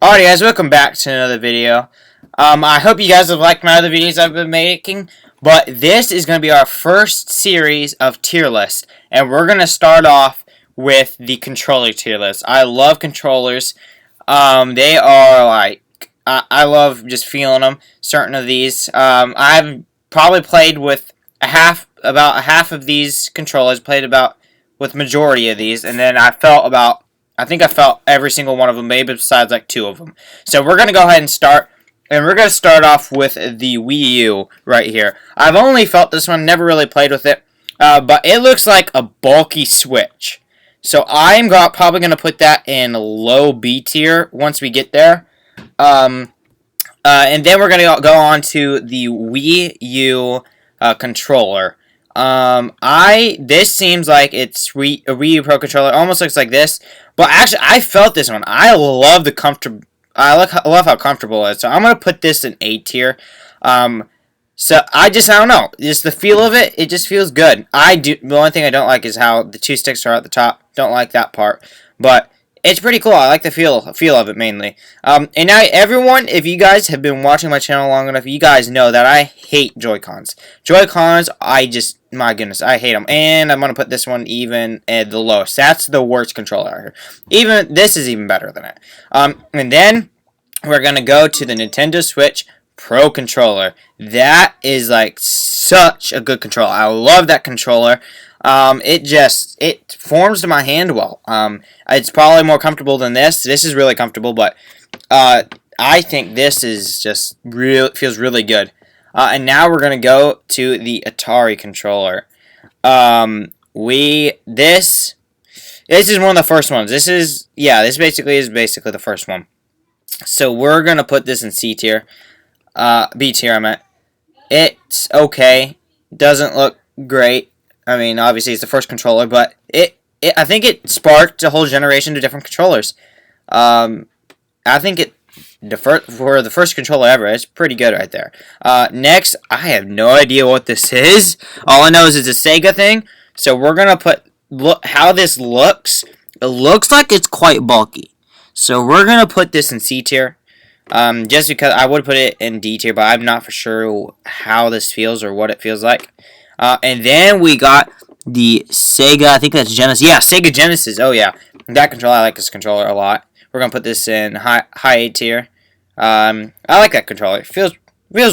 Alright guys, welcome back to another video. I hope you guys have liked my other videos I've been making, but this is going to be our first series of tier lists, and we're going to start off with the controller tier list. I love controllers. They are like, I love just feeling them, certain of these. I've probably played with about a half of these controllers, played about with majority of these, and then I think I felt every single one of them, maybe besides like two of them. So we're going to go ahead and start. And we're going to start off with the Wii U right here. I've only felt this one, never really played with it. But it looks like a bulky Switch. So I'm probably going to put that in low B tier once we get there. And then we're going to go on to the Wii U controller. This seems like it's a Wii U Pro controller. Almost looks like this. But actually, I felt this one. I love the comfortable. I love how comfortable it is. So I'm gonna put this in A tier. So I don't know. Just the feel of it. It just feels good. The only thing I don't like is how the two sticks are at the top. Don't like that part. But it's pretty cool. I like the feel of it mainly. And now everyone, if you guys have been watching my channel long enough, you guys know that I hate Joy-Cons. Joy-Cons, my goodness, I hate them. And I'm going to put this one even at the lowest. That's the worst controller out here. This is even better than it. And then we're going to go to the Nintendo Switch Pro controller. That is like such a good controller. I love that controller. It forms to my hand well. It's probably more comfortable than this. This is really comfortable, but I think this is just feels really good. And now we're gonna go to the Atari controller. This is one of the first ones. This basically is the first one. So we're gonna put this in C tier. B tier, I meant. It's okay. Doesn't look great. I mean, obviously it's the first controller, but I think it sparked a whole generation of different controllers. I think for the first controller ever, it's pretty good right there. Next, I have no idea what this is. All I know is it's a Sega thing. So we're gonna look how this looks. It looks like it's quite bulky. So we're gonna put this in C tier. Just because I would put it in D tier, but I'm not for sure how this feels or what it feels like. And then we got the Sega, I think that's Genesis. Yeah, Sega Genesis. Oh, yeah. That controller, I like this controller a lot. We're going to put this in high A tier. I like that controller. It feels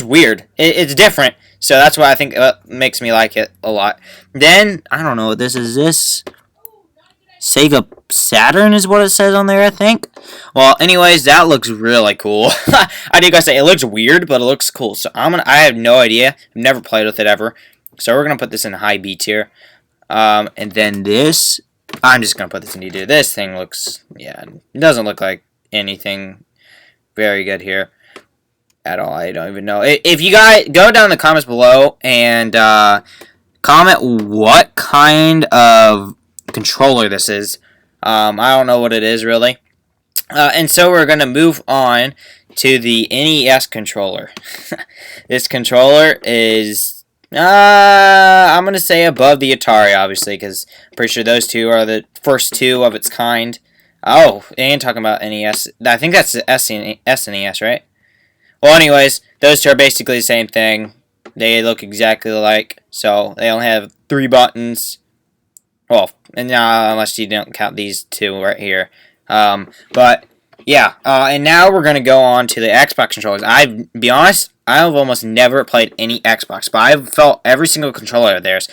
weird. It's different, so that's why I think it makes me like it a lot. Then, I don't know what this is. This Sega Saturn is what it says on there, I think. Well, anyways, that looks really cool. I do gotta say, it looks weird, but it looks cool. So I have no idea. I've never played with it ever. So we're going to put this in high B tier. And then this, I'm just going to put this in D tier. This thing looks, it doesn't look like anything very good here at all. I don't even know. If you guys go down in the comments below and comment what kind of controller this is. I don't know what it is really. And so we're going to move on to the NES controller. This controller is... I'm going to say above the Atari, obviously, because I'm pretty sure those two are the first two of its kind. Oh, and talking about NES. I think that's the SNES, right? Well, anyways, those two are basically the same thing. They look exactly alike, so they only have 3 buttons. Well, and unless you don't count these two right here. But, yeah. And now we're going to go on to the Xbox controllers. Be honest, I've almost never played any Xbox, but I've felt every single controller of theirs.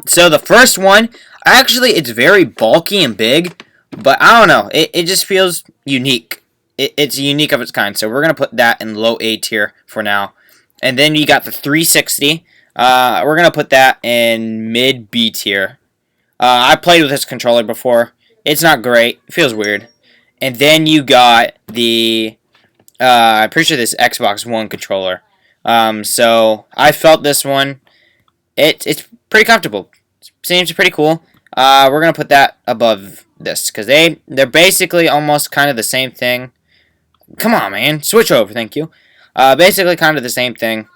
So the first one, actually, it's very bulky and big, but I don't know. It just feels unique. It's unique of its kind, so we're going to put that in low A tier for now. And then you got the 360. We're going to put that in mid B tier. I played with this controller before. It's not great. It feels weird. And then you got the... I'm pretty sure this Xbox One controller. So I felt this one. It's pretty comfortable. Seems pretty cool. We're gonna put that above this because they're basically almost kind of the same thing. Come on, man, switch over. Thank you. Basically kind of the same thing.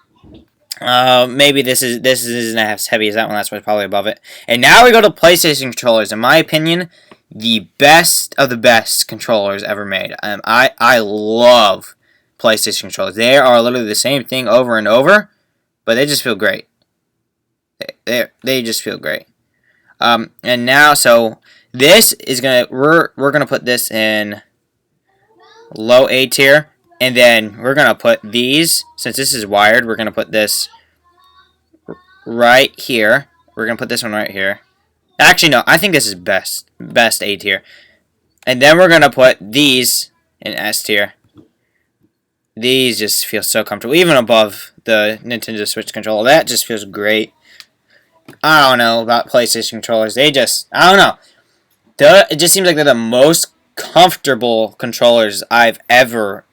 Maybe this isn't as heavy as that one. That's why it's probably above it. And now we go to PlayStation controllers. In my opinion, the best of the best controllers ever made. I love PlayStation controllers. They are literally the same thing over and over, but they just feel great. They just feel great. And now, so this is we're gonna put this in low A tier, and then we're gonna put these, since this is wired, we're gonna put this right here. We're gonna put this one right here. Actually, no, I think this is best A tier. And then we're gonna put these in S tier. These just feel so comfortable, even above the Nintendo Switch controller. That just feels great. I don't know about PlayStation controllers. They just, I don't know. It just seems like they're the most comfortable controllers I've ever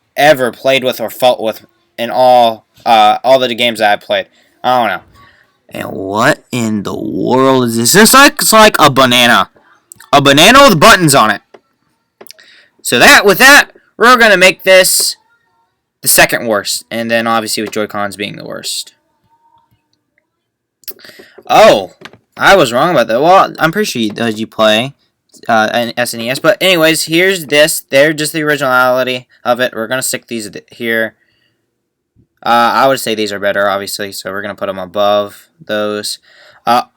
played with or felt with in all the games that I've played. I don't know. And what in the world is this? It's like a banana. A banana with buttons on it. So with that, we're going to make this the second worst. And then obviously with Joy-Cons being the worst. Oh, I was wrong about that. Well, I'm pretty sure you play an SNES. But anyways, here's this. They're just the originality of it. We're going to stick these here. I would say these are better, obviously. So we're going to put them above those. The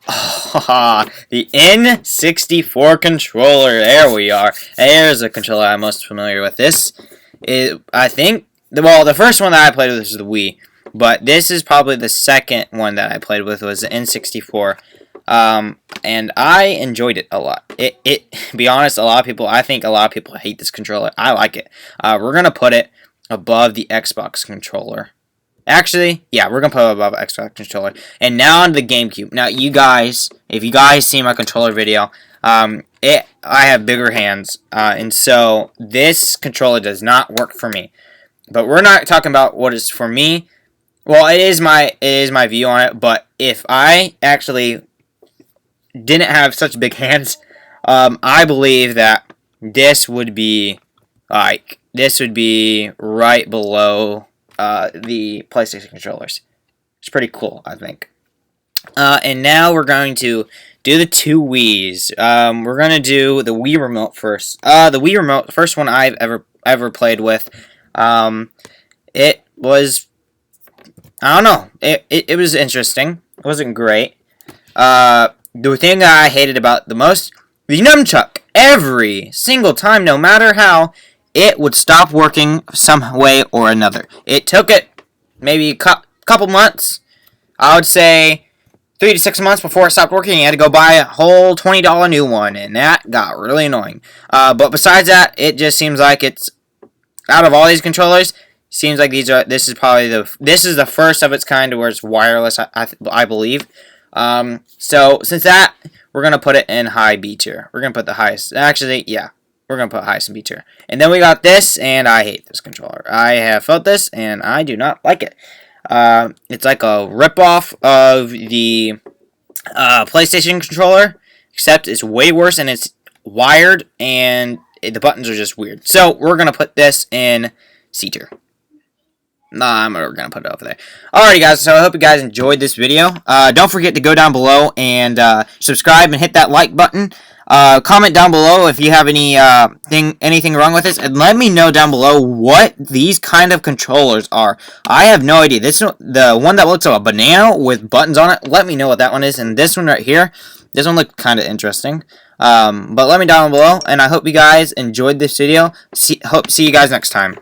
N64 controller. There we are. There's a controller I'm most familiar with. This is, I think, the first one that I played with was the Wii. But this is probably the second one that I played with was the N64. And I enjoyed it a lot. Be honest, I think a lot of people hate this controller. I like it. We're going to put it above the Xbox controller. Actually, yeah, we're going to put it above Xbox controller. And now on the GameCube. Now, you guys, if you guys see my controller video, I have bigger hands. And so, this controller does not work for me. But we're not talking about what is for me. Well, it is my view on it. But if I actually didn't have such big hands, I believe that this would be right below the PlayStation controllers. It's pretty cool, I think. And now we're going to do the two Wiis. We're going to do the Wii Remote first. The Wii Remote, the first one I've ever played with. It was, I don't know. It was interesting. It wasn't great. The thing that I hated about the most, the nunchuck. Every single time, no matter how, it would stop working some way or another. It took it maybe a couple months. I would say 3 to 6 months before it stopped working. You had to go buy a whole $20 new one, and that got really annoying. But besides that, it just seems like it's, out of all these controllers, seems like this is the first of its kind where it's wireless, I believe. So since that, we're gonna put it in high B tier. We're gonna put the highest. Actually, yeah, we're gonna put highest in B tier. And then we got this, and I hate this controller. I have felt this, and I do not like it. It's like a ripoff of the PlayStation controller, except it's way worse, and it's wired, and the buttons are just weird. So we're gonna put this in C tier. Nah, we're going to put it over there. Alrighty, guys, so I hope you guys enjoyed this video. Don't forget to go down below and subscribe and hit that like button. Comment down below if you have anything wrong with this, and let me know down below what these kind of controllers are. I have no idea. The one that looks like a banana with buttons on it, let me know what that one is. And this one right here, this one looked kind of interesting. But let me down below, and I hope you guys enjoyed this video. Hope to see you guys next time.